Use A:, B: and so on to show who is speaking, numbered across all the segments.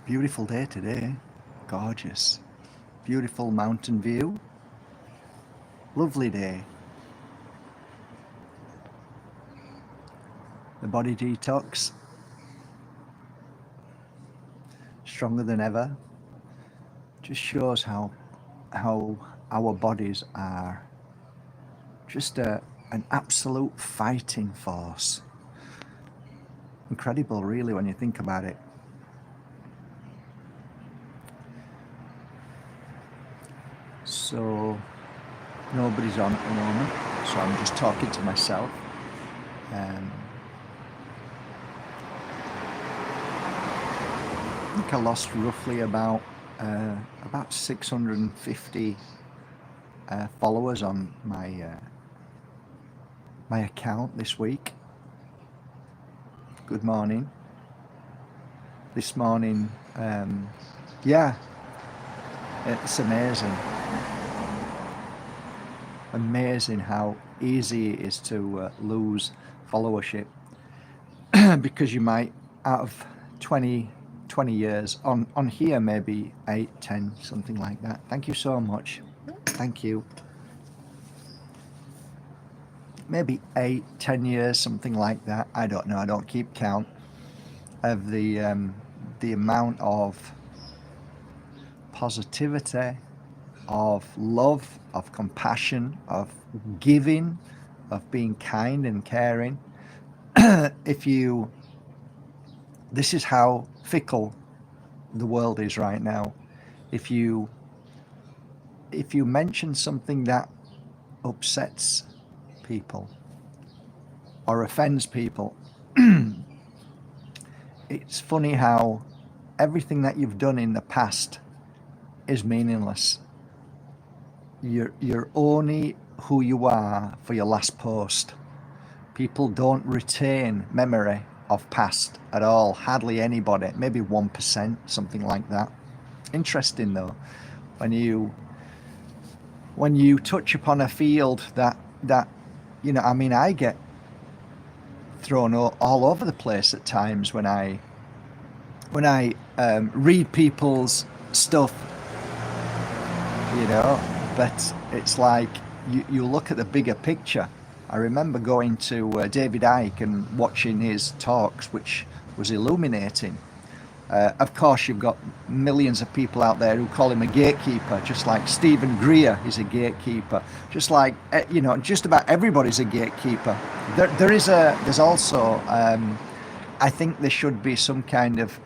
A: Beautiful day today. Gorgeous. Beautiful mountain view. Lovely day. The body detox. Stronger than ever. Just shows how our bodies are just an absolute fighting force. Incredible, really, when you think about it. So nobody's on at the moment, so I'm just talking to myself. I think I lost roughly about 650 followers on my account this week. Good morning. This morning, yeah, it's amazing. Amazing how easy it is to lose followership because you might, out of 20 years on here, maybe 8, 10, something like that. Thank you so much. Thank you. Maybe 8, 10 years, something like that. I don't know. I don't keep count of the amount of positivity, of love, of compassion, of giving, of being kind and caring. This is how fickle the world is right now. If you mention something that upsets people or offends people, it's funny how everything that you've done in the past is meaningless. You're only who you are for your last post. People don't retain memory of past at all, hardly anybody, maybe 1%, something like that. Interesting though, when you touch upon a field that I mean, I get thrown all over the place at times when I read people's stuff, but it's like you look at the bigger picture. I remember going to David Icke and watching his talks, which was illuminating. Of course, you've got millions of people out there who call him a gatekeeper, just like Stephen Greer is a gatekeeper, just like, just about everybody's a gatekeeper. There's also, I think there should be some kind of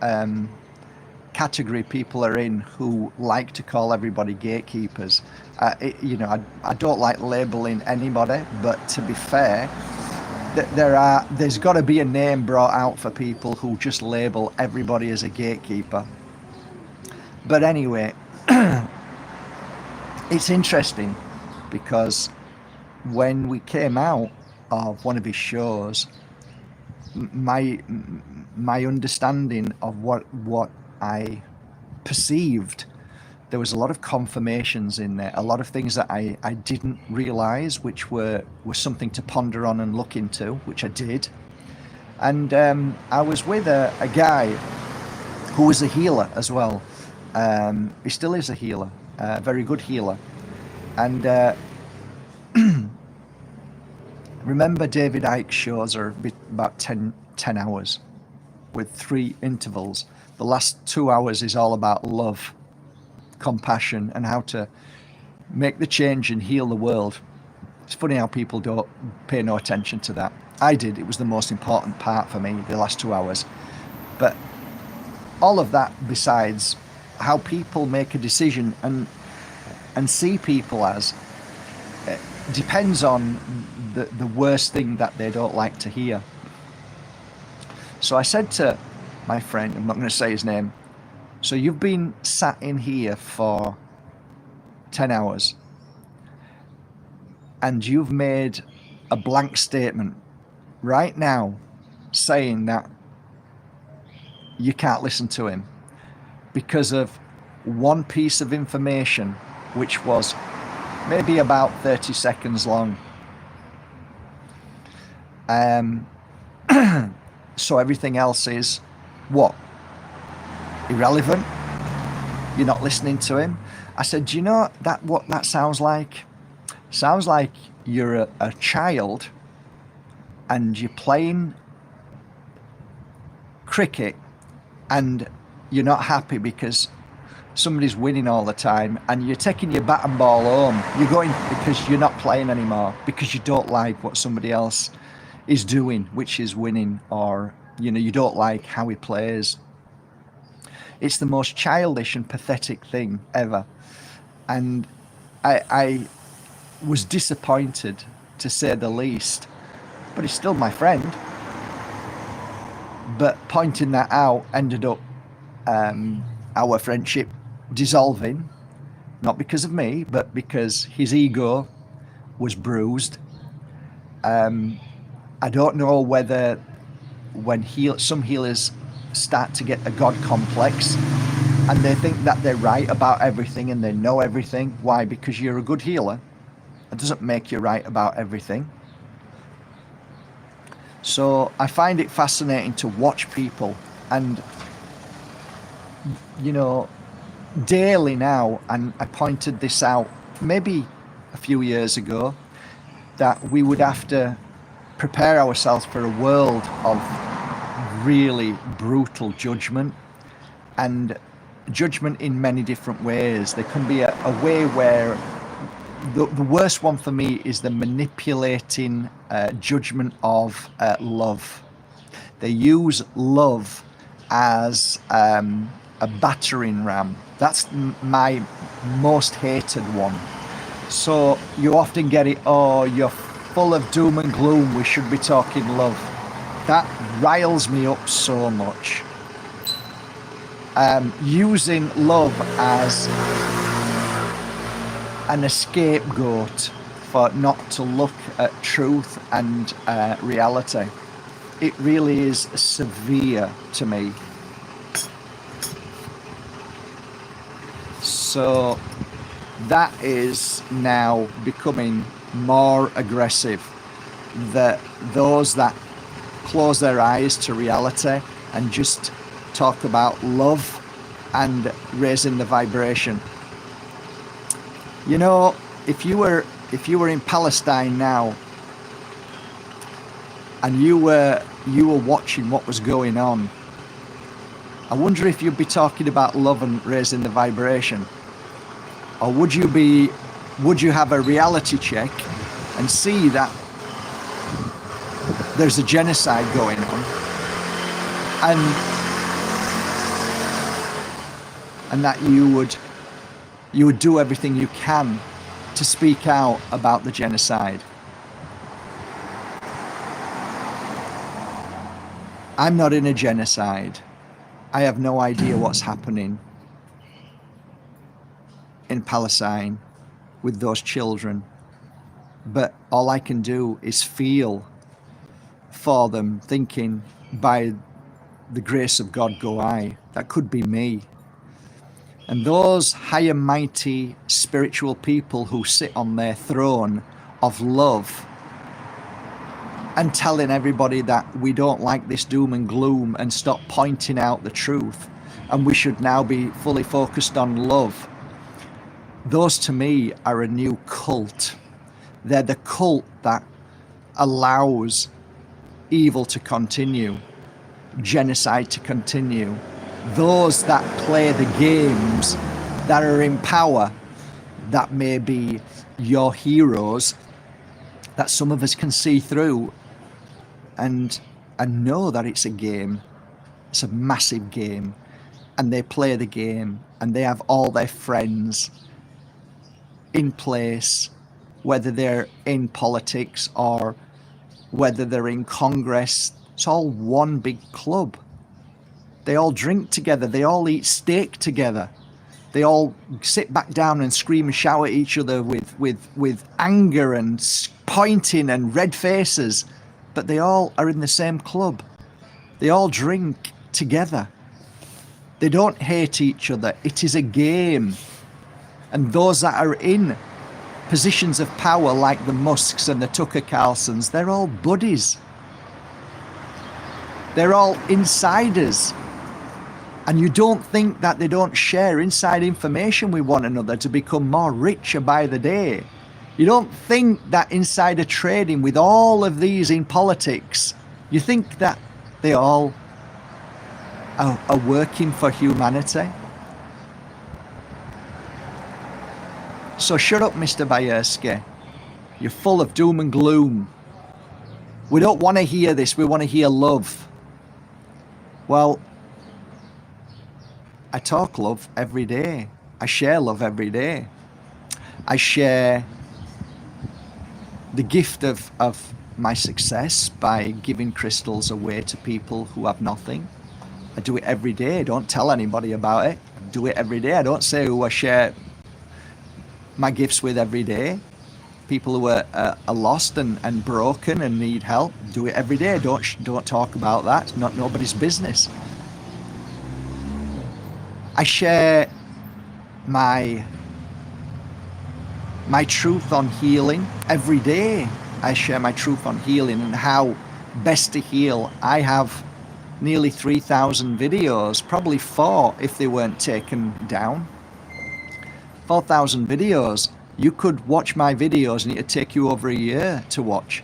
A: category people are in who like to call everybody gatekeepers. I don't like labeling anybody, but to be fair, there's got to be a name brought out for people who just label everybody as a gatekeeper. But anyway, it's interesting because when we came out of one of his shows, my understanding of what I perceived, there was a lot of confirmations in there, a lot of things that I didn't realize, which were something to ponder on and look into, which I did. And I was with a guy who was a healer as well. He still is a healer, a very good healer. And remember, David Icke's shows are about 10 hours with 3 intervals. The last 2 hours is all about love, compassion, and how to make the change and heal the world. It's funny how people don't pay no attention to that. I did. It was the most important part for me, the last 2 hours. But all of that, besides how people make a decision and see people as, depends on the worst thing that they don't like to hear. So I said to my friend, I'm not going to say his name, so you've been sat in here for 10 hours and you've made a blank statement right now saying that you can't listen to him because of one piece of information, which was maybe about 30 seconds long. So everything else is what? irrelevant. You're not listening to him. I said, do you know what that sounds like? Sounds like you're a child and you're playing cricket and you're not happy because somebody's winning all the time, and you're taking your bat and ball home. You're going because you're not playing anymore, because you don't like what somebody else is doing, which is winning, or you don't like how he plays. It's the most childish and pathetic thing ever. And I was disappointed, to say the least, but he's still my friend. But pointing that out ended up our friendship dissolving, not because of me, but because his ego was bruised. I don't know whether when some healers start to get a God complex and they think that they're right about everything and they know everything. Why? Because you're a good healer. It doesn't make you right about everything. So I find it fascinating to watch people, and daily now, and I pointed this out maybe a few years ago, that we would have to prepare ourselves for a world of really brutal judgment, and judgment in many different ways. There can be a way where the worst one for me is the manipulating judgment of love. They use love as a battering ram. That's my most hated one. So you often get it, oh, you're full of doom and gloom, we should be talking love. That riles me up so much. Using love as an scapegoat for not to look at truth and reality. It really is severe to me. So that is now becoming more aggressive. That those that close their eyes to reality and just talk about love and raising the vibration. If you were in Palestine now and you were watching what was going on, I wonder if you'd be talking about love and raising the vibration. Or would you have a reality check and see that there's a genocide going on, and that you would do everything you can to speak out about the genocide? I'm not in a genocide. I have no idea what's happening in Palestine with those children, but all I can do is feel for them, thinking, by the grace of God go I. That could be me. And those high and mighty spiritual people who sit on their throne of love and telling everybody that we don't like this doom and gloom and stop pointing out the truth, and we should now be fully focused on love. Those to me are a new cult. They're the cult that allows evil to continue, genocide to continue. Those that play the games, that are in power, that may be your heroes, that some of us can see through and know that it's a game. It's a massive game, and they play the game, and they have all their friends in place, whether they're in politics or whether they're in Congress. It's all one big club. They all drink together. They all eat steak together. They all sit back down and scream and shout at each other with anger and pointing and red faces. But they all are in the same club. They all drink together. They don't hate each other. It is a game. And those that are in positions of power, like the Musks and the Tucker Carlsons, they're all buddies. They're all insiders. And you don't think that they don't share inside information with one another to become more richer by the day. You don't think that insider trading with all of these in politics, you think that they all are working for humanity. So shut up, Mr. Bayersky. You're full of doom and gloom. We don't want to hear this. We want to hear love. Well, I talk love every day. I share love every day. I share the gift of my success by giving crystals away to people who have nothing. I do it every day. I don't tell anybody about it. I do it every day. I don't say who I share my gifts with every day. People who are lost and broken and need help, do it every day. Don't talk about that. Not nobody's business. I share my truth on healing every day. I share my truth on healing and how best to heal. I have nearly 3,000 videos, probably 4 if they weren't taken down. 4,000 videos. You could watch my videos and it'd take you over a year to watch.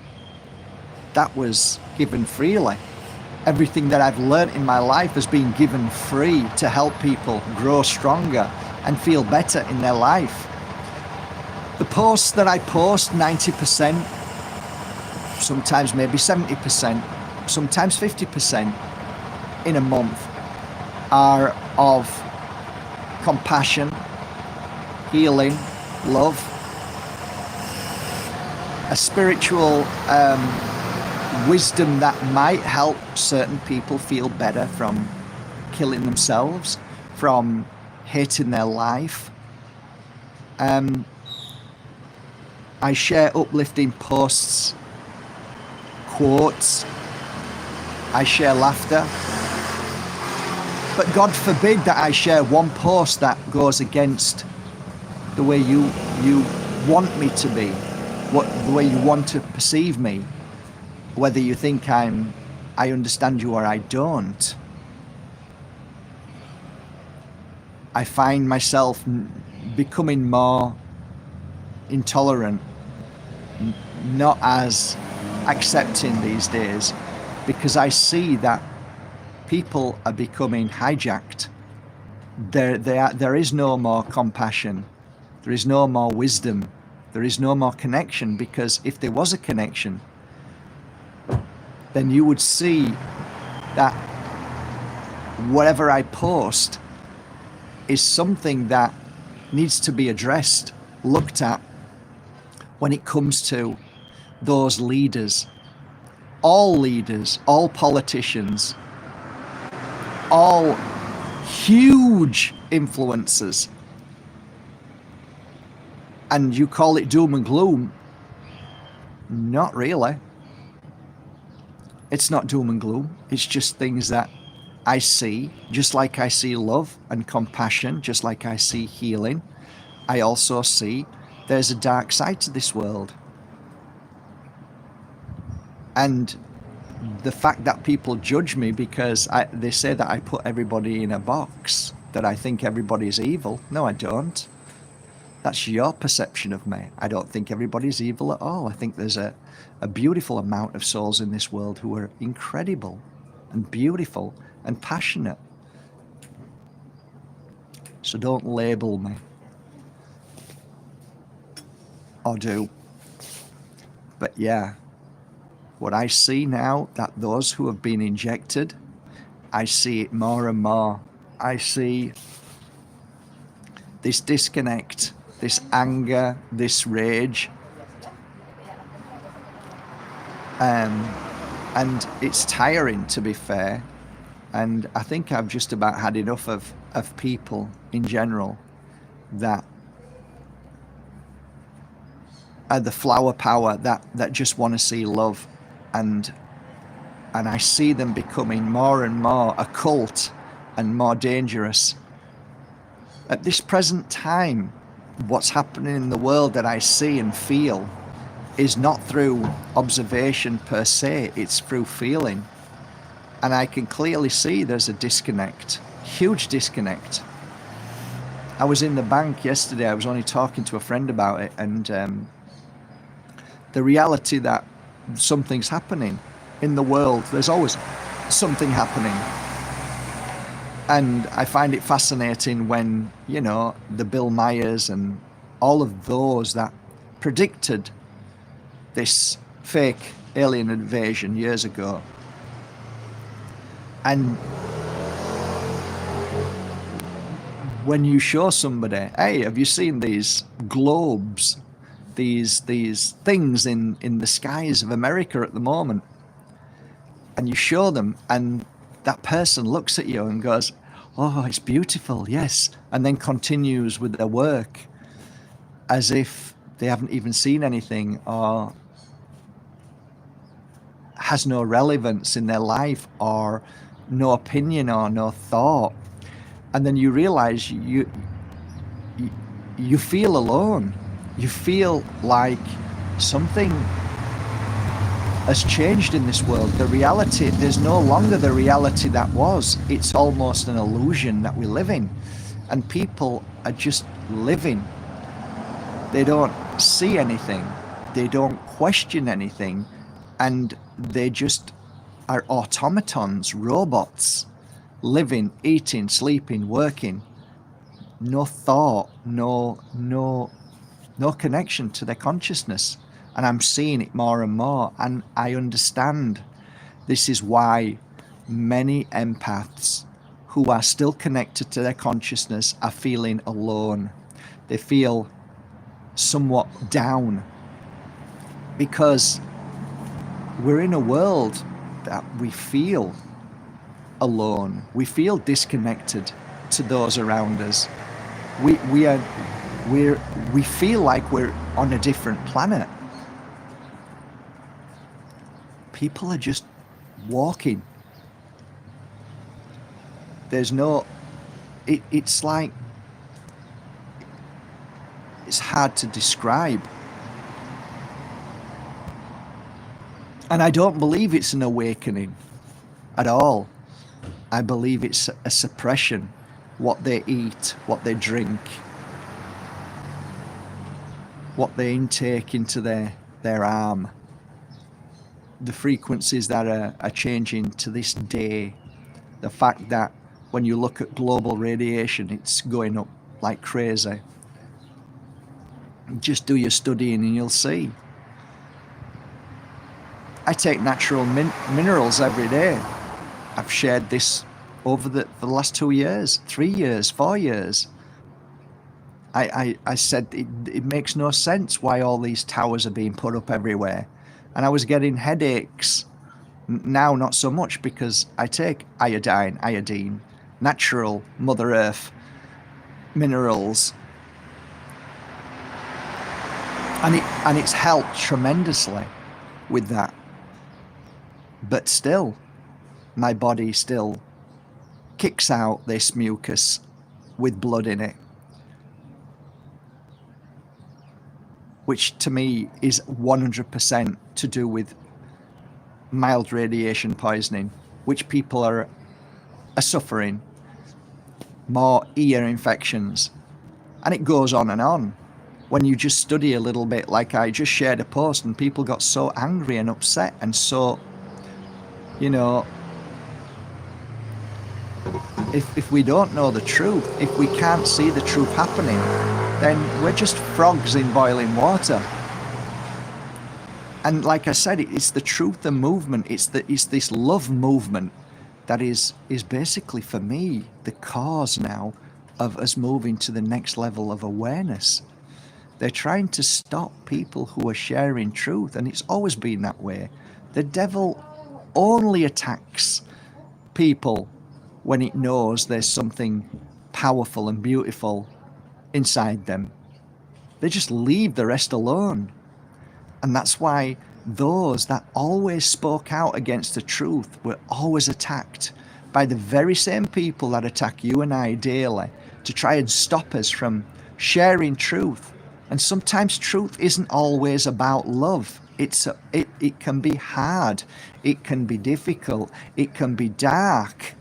A: That was given freely. Everything that I've learned in my life has been given free to help people grow stronger and feel better in their life. The posts that I post, 90%, sometimes maybe 70%, sometimes 50% in a month are of compassion, healing, love, a spiritual wisdom that might help certain people feel better from killing themselves, from hating their life. I share uplifting posts, quotes, I share laughter. But God forbid that I share one post that goes against the way you want me to be, the way you want to perceive me, whether you think I understand you or I don't. I find myself becoming more intolerant, not as accepting these days, because I see that people are becoming hijacked. There is no more compassion. There is no more wisdom. There is no more connection, because if there was a connection, then you would see that whatever I post is something that needs to be addressed, looked at when it comes to those leaders, all politicians, all huge influencers. And you call it doom and gloom? Not really. It's not doom and gloom. It's just things that I see, just like I see love and compassion, just like I see healing. I also see there's a dark side to this world. And the fact that people judge me because they say that I put everybody in a box, that I think everybody is evil. No, I don't. That's your perception of me. I don't think everybody's evil at all. I think there's a beautiful amount of souls in this world who are incredible and beautiful and passionate. So don't label me. Or do. But yeah, what I see now, that those who have been injected, I see it more and more. I see this disconnect, this anger, this rage. And it's tiring, to be fair. And I think I've just about had enough of people in general that are the flower power, that just want to see love. And I see them becoming more and more occult and more dangerous. At this present time, what's happening in the world that I see and feel is not through observation per se, it's through feeling. And I can clearly see there's a disconnect Huge disconnect. I was in the bank yesterday. I was only talking to a friend about it, and the reality that something's happening in the world. There's always something happening. And I find it fascinating when, the Bill Myers and all of those that predicted this fake alien invasion years ago. And when you show somebody, hey, have you seen these globes, these things in the skies of America at the moment? And you show them, and that person looks at you and goes, oh, it's beautiful, yes, and then continues with their work as if they haven't even seen anything or has no relevance in their life or no opinion or no thought. And then you realize you feel alone. You feel like something has changed in this world. The reality, there's no longer the reality that was. It's almost an illusion that we live in. And people are just living. They don't see anything. They don't question anything. And they just are automatons, robots, living, eating, sleeping, working. No thought, no connection to their consciousness. And I'm seeing it more and more, and I understand. This is why many empaths who are still connected to their consciousness are feeling alone. They feel somewhat down because we're in a world that we feel alone. We feel disconnected to those around us. We feel like we're on a different planet. People are just walking. There's no, it's like, it's hard to describe. And I don't believe it's an awakening at all. I believe it's a suppression. What they eat, what they drink, what they intake into their arm. The frequencies that are changing to this day. The fact that when you look at global radiation, it's going up like crazy. Just do your studying and you'll see. I take natural minerals every day. I've shared this over the last 2 years, 3 years, 4 years. I said it makes no sense why all these towers are being put up everywhere. And I was getting headaches. Now not so much, because I take iodine, natural Mother Earth minerals. And it's helped tremendously with that. But still, my body still kicks out this mucus with blood in it, which to me is 100% to do with mild radiation poisoning, which people are suffering, more ear infections, and it goes on and on. When you just study a little bit, like I just shared a post and people got so angry and upset and so, if we don't know the truth, if we can't see the truth happening, then we're just frogs in boiling water. And like I said, it's the truth and movement. It's this love movement that is basically, for me, the cause now of us moving to the next level of awareness. They're trying to stop people who are sharing truth, and it's always been that way. The devil only attacks people when it knows there's something powerful and beautiful inside them. They just leave the rest alone. And that's why those that always spoke out against the truth were always attacked by the very same people that attack you and I daily to try and stop us from sharing truth. And sometimes truth isn't always about love. It can be hard. It can be difficult. It can be dark.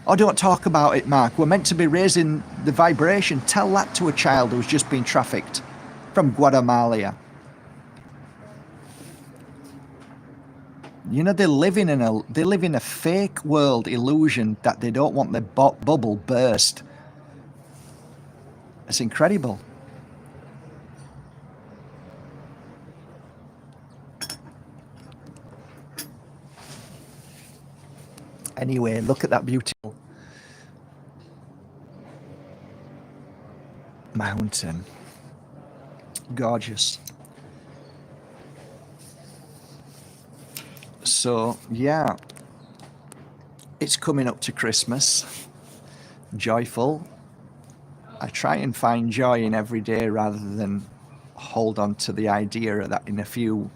A: Oh, don't talk about it, Mark. We're meant to be raising the vibration. Tell that to a child who's just been trafficked from Guatemala. You know, they live in a fake world illusion that they don't want their bubble burst. It's incredible. Anyway, look at that beautiful mountain. Gorgeous. So, yeah, it's coming up to Christmas. Joyful. I try and find joy in every day rather than hold on to the idea that in a few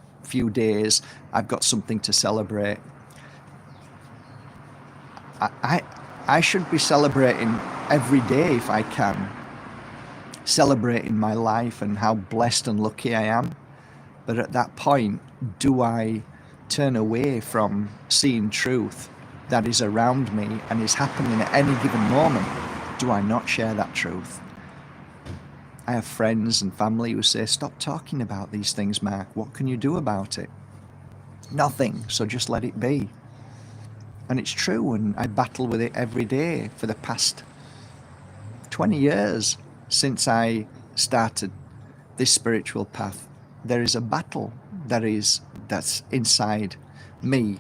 A: days I've got something to celebrate. I should be celebrating every day if I can. Celebrating my life and how blessed and lucky I am. But at that point, do I turn away from seeing truth that is around me and is happening at any given moment? Do I not share that truth? I have friends and family who say, stop talking about these things, Mark. What can you do about it? Nothing, so just let it be. And it's true, and I battle with it every day for the past 20 years since I started this spiritual path. There is a battle that's inside me.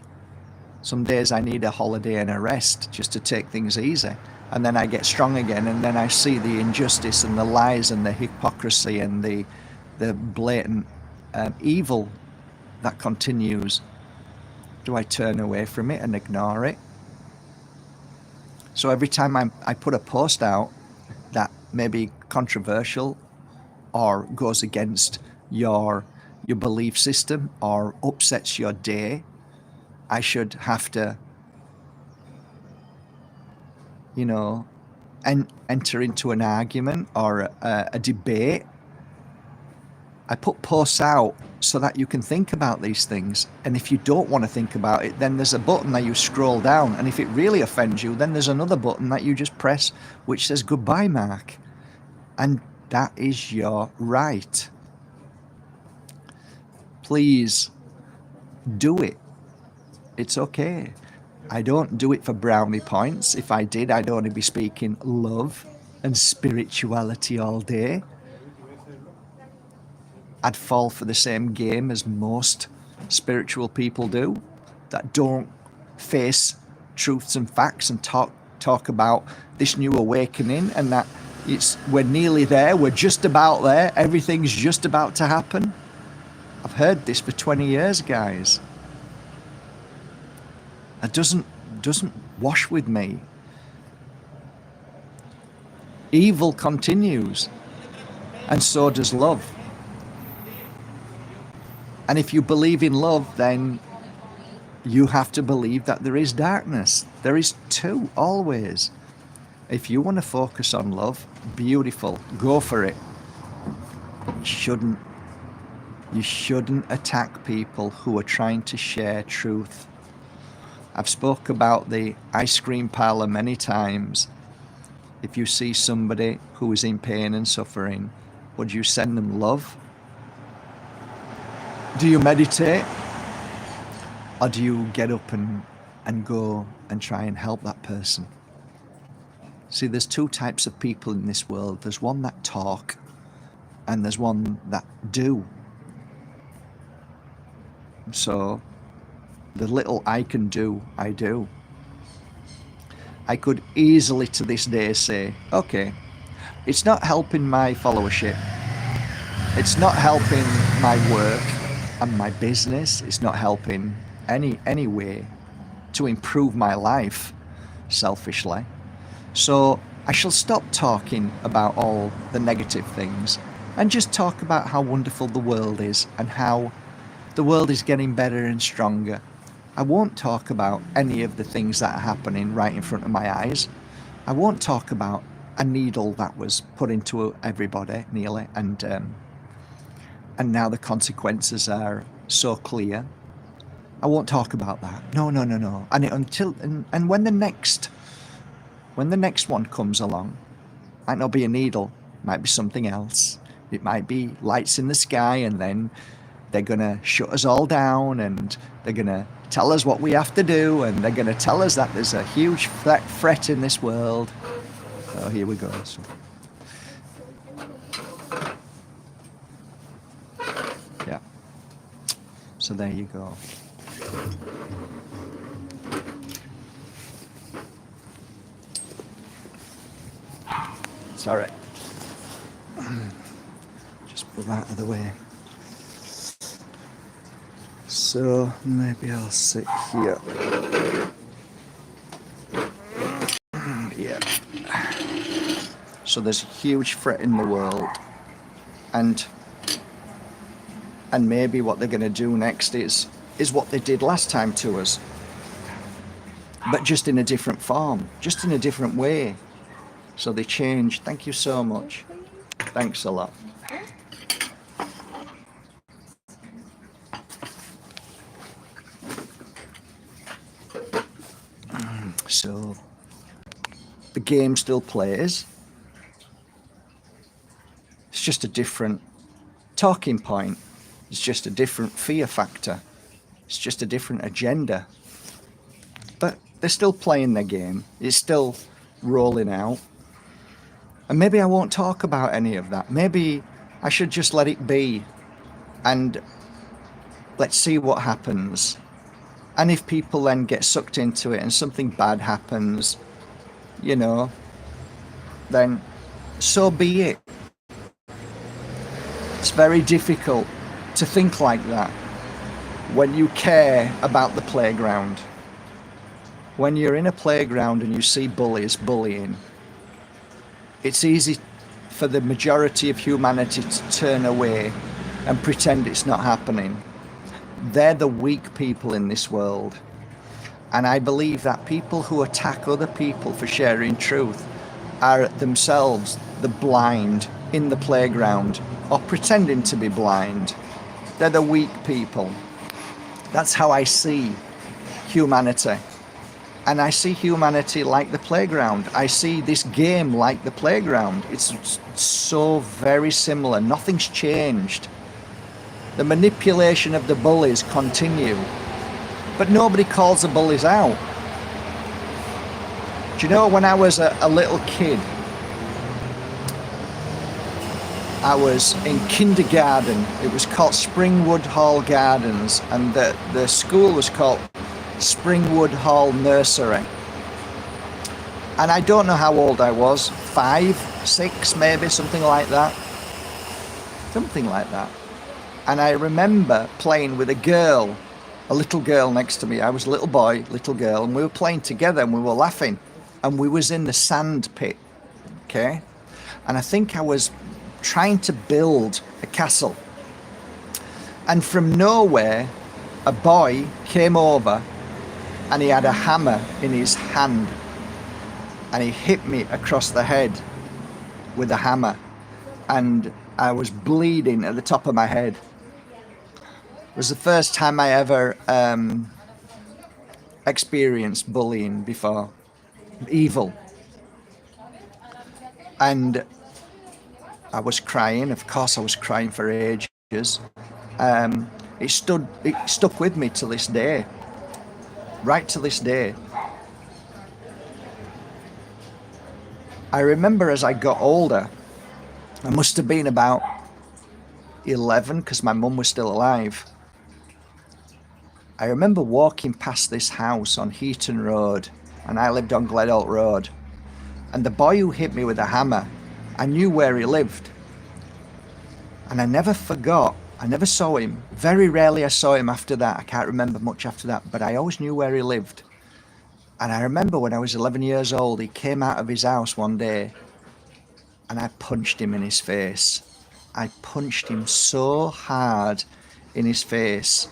A: Some days I need a holiday and a rest just to take things easy. And then I get strong again, and then I see the injustice and the lies and the hypocrisy and the blatant evil that continues. Do I turn away from it and ignore it? So every time I put a post out that may be controversial or goes against your belief system or upsets your day, I should have to, enter into an argument or a debate. I put posts out so that you can think about these things. And if you don't want to think about it, then there's a button that you scroll down. And if it really offends you, then there's another button that you just press, which says goodbye, Mark. And that is your right. Please do it. It's okay. I don't do it for brownie points. If I did, I'd only be speaking love and spirituality all day. I'd fall for the same game as most spiritual people do, that don't face truths and facts and talk about this new awakening and that we're nearly there, we're just about there, everything's just about to happen. I've heard this for 20 years, guys. It doesn't wash with me. Evil continues, and so does love. And if you believe in love, then you have to believe that there is darkness. There is too, always. If you want to focus on love, beautiful, go for it. You shouldn't attack people who are trying to share truth. I've spoke about the ice cream parlor many times. If you see somebody who is in pain and suffering, would you send them love? Do you meditate? Or do you get up and go and try and help that person? See, there's two types of people in this world. There's one that talk, and there's one that do. So, the little I can do, I do. I could easily to this day say, okay, it's not helping my followership. It's not helping my work and my business. It's not helping any way to improve my life, selfishly. So I shall stop talking about all the negative things and just talk about how wonderful the world is and how the world is getting better and stronger. I won't talk about any of the things that are happening right in front of my eyes. I won't talk about a needle that was put into everybody nearly, and now the consequences are so clear. I won't talk about that. No. And when the next when the next one comes along, might not be a needle, might be something else. It might be lights in the sky, and then they're going to shut us all down, and they're going to tell us what we have to do, and they're going to tell us that there's a huge threat in this world. Oh, here we go. Yeah. So there you go. Sorry. Just put that out of the way. So maybe I'll sit here. Yeah. So there's a huge threat in the world, and maybe what they're going to do next is what they did last time to us, but just in a different form, just in a different way. So they changed. Thank you so much. Thanks a lot. So the game still plays. It's just a different talking point. It's just a different fear factor. It's just a different agenda. But they're still playing their game. It's still rolling out. And maybe I won't talk about any of that. Maybe I should just let it be, and let's see what happens. And if people then get sucked into it and something bad happens, you know, then so be it. It's very difficult to think like that when you care about the playground. When you're in a playground and you see bullies bullying, it's easy for the majority of humanity to turn away and pretend it's not happening. They're the weak people in this world. And I believe that people who attack other people for sharing truth are themselves the blind in the playground, or pretending to be blind. They're the weak people. That's how I see humanity. And I see humanity like the playground. I see this game like the playground. It's so very similar. Nothing's changed. The manipulation of the bullies continue. But nobody calls the bullies out. Do you know, when I was a little kid, I was in kindergarten. It was called Springwood Hall Gardens, and the school was called Springwood Hall Nursery. And I don't know how old I was, 5, 6 maybe, something like that. Something like that. And I remember playing with a little girl next to me. I was a little boy, little girl, and we were playing together and we were laughing. And we was in the sand pit, okay? And I think I was trying to build a castle. And from nowhere, a boy came over and he had a hammer in his hand. And he hit me across the head with a hammer. And I was bleeding at the top of my head. It was the first time I ever experienced bullying before. Evil. And I was crying. Of course I was crying for ages. It stuck with me to this day. Right to this day. I remember as I got older, I must have been about 11 because my mum was still alive. I remember walking past this house on Heaton Road, and I lived on Gledholt Road. And the boy who hit me with a hammer, I knew where he lived. And I never forgot. I never saw him. Very rarely I saw him after that. I can't remember much after that, but I always knew where he lived. And I remember when I was 11 years old, he came out of his house one day and I punched him in his face. I punched him so hard in his face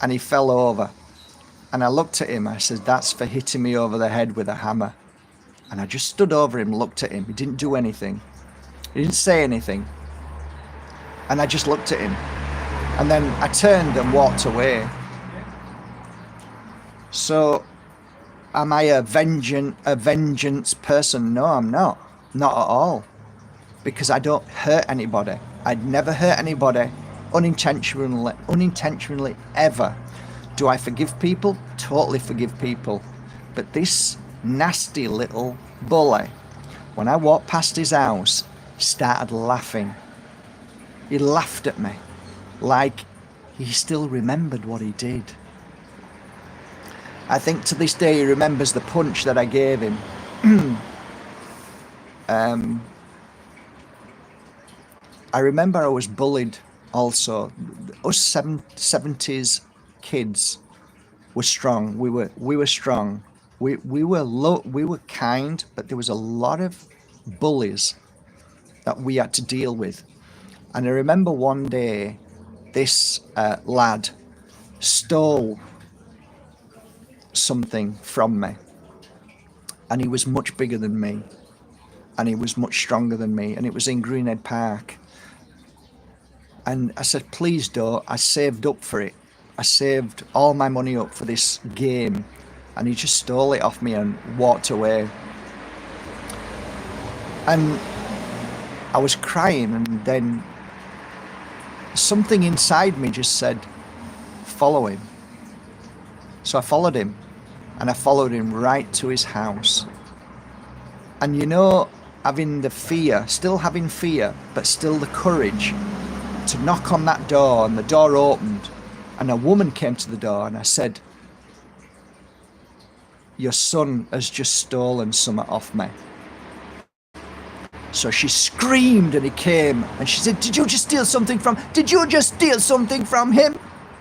A: and he fell over. And I looked at him, I said, "That's for hitting me over the head with a hammer." And I just stood over him, looked at him. He didn't do anything. He didn't say anything. And I just looked at him. And then I turned and walked away. So Am I a vengeance person? No, I'm not. Not at all. Because I don't hurt anybody. I'd never hurt anybody unintentionally ever. Do I forgive people? Totally forgive people. But this nasty little bully, when I walked past his house, he started laughing. He laughed at me like he still remembered what he did. I think to this day he remembers the punch that I gave him. I remember I was bullied also. Us 70s kids were strong. We were strong. We were kind, but there was a lot of bullies that we had to deal with. And I remember one day this lad stole something from me, and he was much bigger than me, and he was much stronger than me, and it was in Greenhead Park. And I said, please don't. I saved up for it. I saved all my money up for this game, and he just stole it off me and walked away. And I was crying, and then something inside me just said, follow him. So I followed him, and I followed him right to his house. And you know, having the fear, still having fear, but still the courage to knock on that door, and the door opened, and a woman came to the door, and I said, your son has just stolen something off me. So she screamed, and he came, and she said, did you just steal something from him?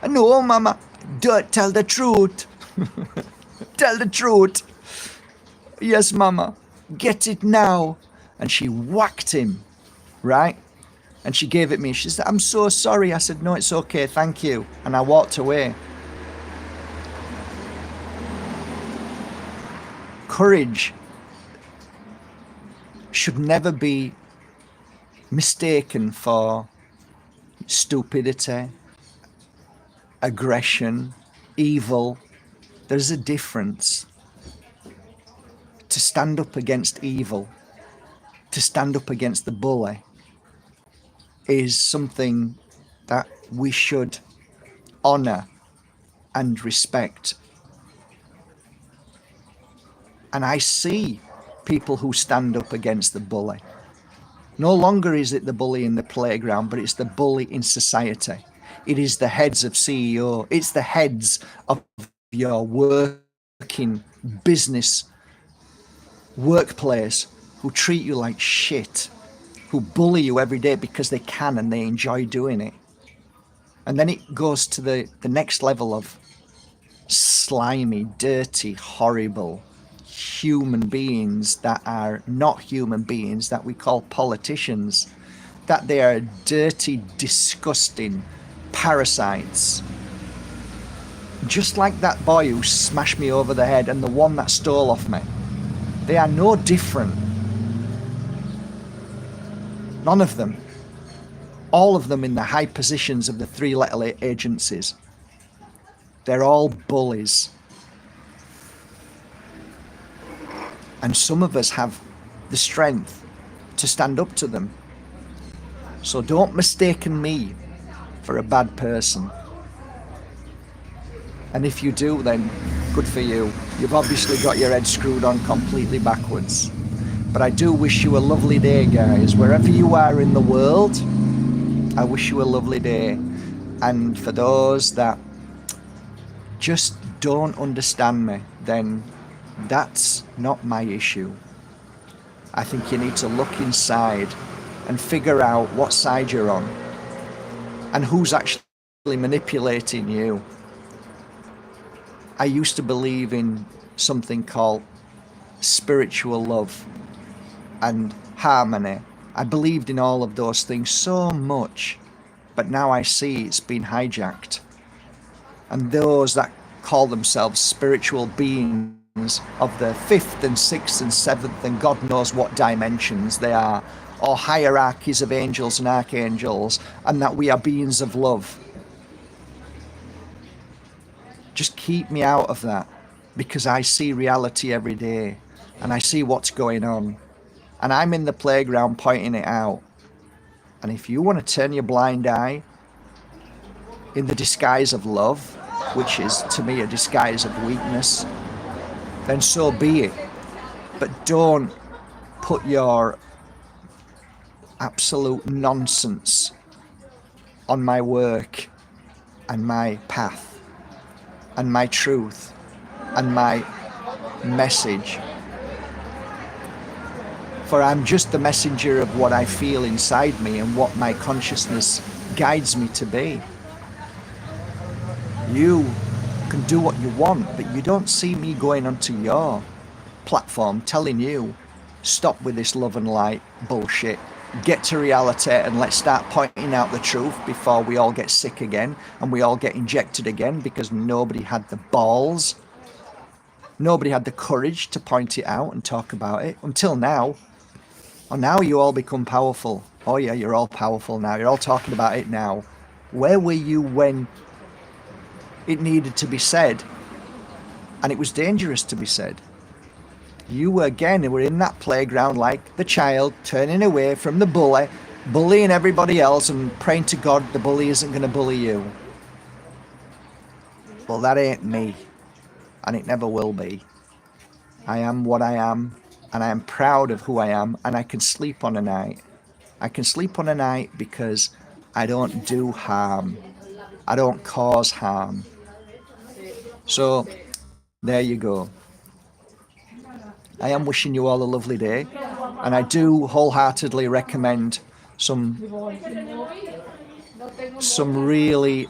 A: No, Mama. Don't tell the truth. Tell the truth. Yes, Mama. Get it now. And she whacked him, right? And she gave it me. She said, I'm so sorry. I said, no, it's okay. Thank you. And I walked away. Courage should never be mistaken for stupidity, aggression, evil. There's a difference. To stand up against evil, to stand up against the bully, is something that we should honour and respect. And I see people who stand up against the bully. No longer is it the bully in the playground, but it's the bully in society. It is the heads of CEO. It's the heads of your working business workplace who treat you like shit, who bully you every day because they can and they enjoy doing it. And then it goes to the next level of slimy, dirty, horrible human beings that are not human beings, that we call politicians, that they are dirty, disgusting parasites. Just like that boy who smashed me over the head and the one that stole off me. They are no different. None of them. All of them in the high positions of the three-letter agencies. They're all bullies. And some of us have the strength to stand up to them. So don't mistaken me for a bad person. And if you do, then good for you. You've obviously got your head screwed on completely backwards. But I do wish you a lovely day, guys. Wherever you are in the world, I wish you a lovely day. And for those that just don't understand me, then that's not my issue. I think you need to look inside and figure out what side you're on and who's actually manipulating you. I used to believe in something called spiritual love and harmony. I believed in all of those things so much, but now I see it's been hijacked. And those that call themselves spiritual beings of the 5th and 6th and 7th and God knows what dimensions they are, or hierarchies of angels and archangels, and that we are beings of love. Just keep me out of that. because I see reality every day and I see what's going on. And I'm in the playground pointing it out. And if you want to turn your blind eye in the disguise of love, which is to me a disguise of weakness, then so be it. But don't put your absolute nonsense on my work and my path and my truth and my message. For I'm just the messenger of what I feel inside me and what my consciousness guides me to be. You can do what you want, but you don't see me going onto your platform telling you, stop with this love and light bullshit. Get to reality and let's start pointing out the truth before we all get sick again and we all get injected again because nobody had the balls. Nobody had the courage to point it out and talk about it until now. Oh, now you all become powerful. Oh yeah, you're all powerful now. You're all talking about it now. Where were you when it needed to be said and it was dangerous to be said? You were in that playground like the child, turning away from the bully, bullying everybody else and praying to God the bully isn't going to bully you. Well, that ain't me, and it never will be. I am what I am, and I am proud of who I am, and I can sleep on a night. I can sleep on a night because I don't do harm. I don't cause harm. So, there you go. I am wishing you all a lovely day, and I do wholeheartedly recommend some really,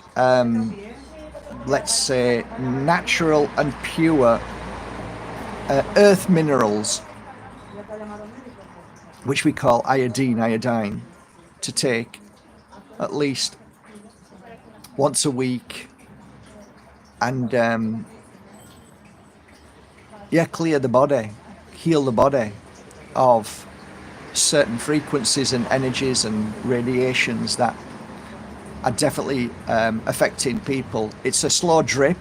A: let's say, natural and pure earth minerals, which we call iodine, to take at least once a week, and clear the body, heal the body of certain frequencies and energies and radiations that are definitely affecting people. It's a slow drip,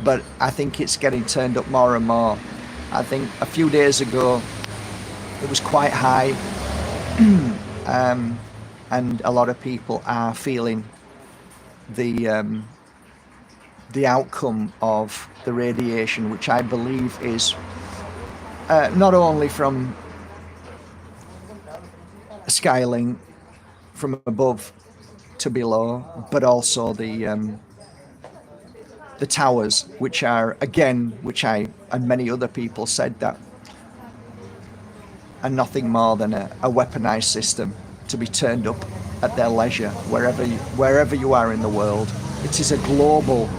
A: but I think it's getting turned up more and more. I think a few days ago it was quite high, and a lot of people are feeling the outcome of the radiation, which I believe is not only from scaling from above to below, but also the towers, which are, again, which I and many other people said that are nothing more than a weaponized system to be turned up at their leisure wherever you are in the world. It is a global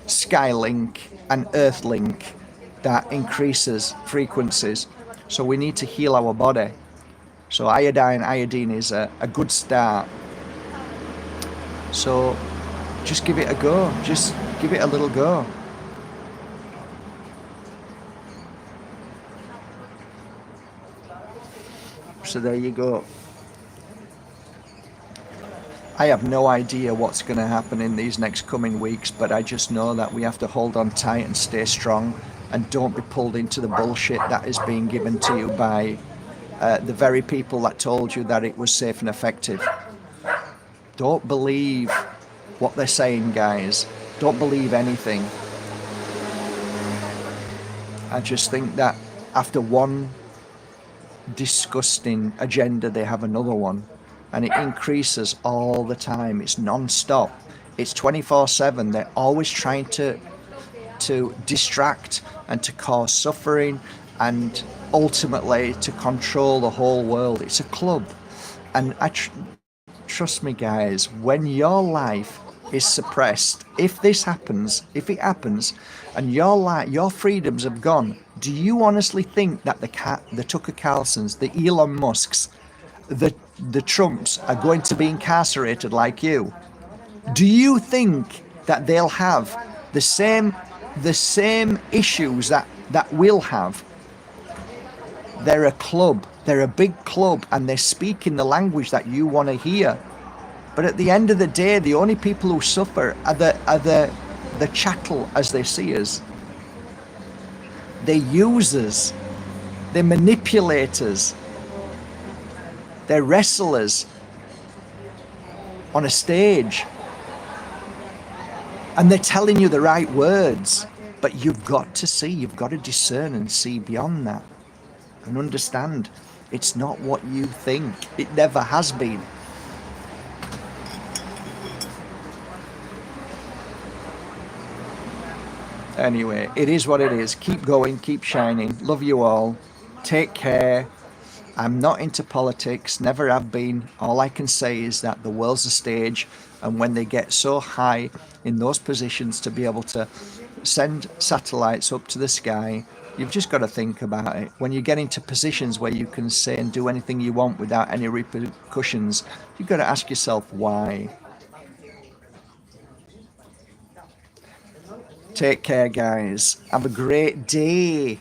A: Skylink and Earthlink that increases frequencies. So we need to heal our body. So iodine is a good start. So just give it a go. Just give it a little go. So there you go. I have no idea what's going to happen in these next coming weeks, but I just know that we have to hold on tight and stay strong and don't be pulled into the bullshit that is being given to you by the very people that told you that it was safe and effective. Don't believe what they're saying, guys. Don't believe anything. I just think that after one disgusting agenda, they have another one, and it increases all the time. It's non-stop. It's 24/7. They're always trying to distract and to cause suffering and ultimately to control the whole world. It's a club, and trust me, guys, when your life is suppressed, if it happens, and your freedoms have gone, do you honestly think that the Tucker Carlsons, the Elon Musks, the Trumps are going to be incarcerated like you? Do you think that they'll have the same issues that we'll have? They're a club. They're a big club, and they speak in the language that you want to hear. But at the end of the day, the only people who suffer are the chattel, as they see us. They're users. They're manipulators. They're wrestlers on a stage. And they're telling you the right words. But you've got to see, you've got to discern and see beyond that. And understand it's not what you think. It never has been. Anyway, it is what it is. Keep going, keep shining. Love you all. Take care. I'm not into politics, never have been. All I can say is that the world's a stage, and when they get so high in those positions to be able to send satellites up to the sky, you've just got to think about it. When you get into positions where you can say and do anything you want without any repercussions, you've got to ask yourself why. Take care, guys. Have a great day.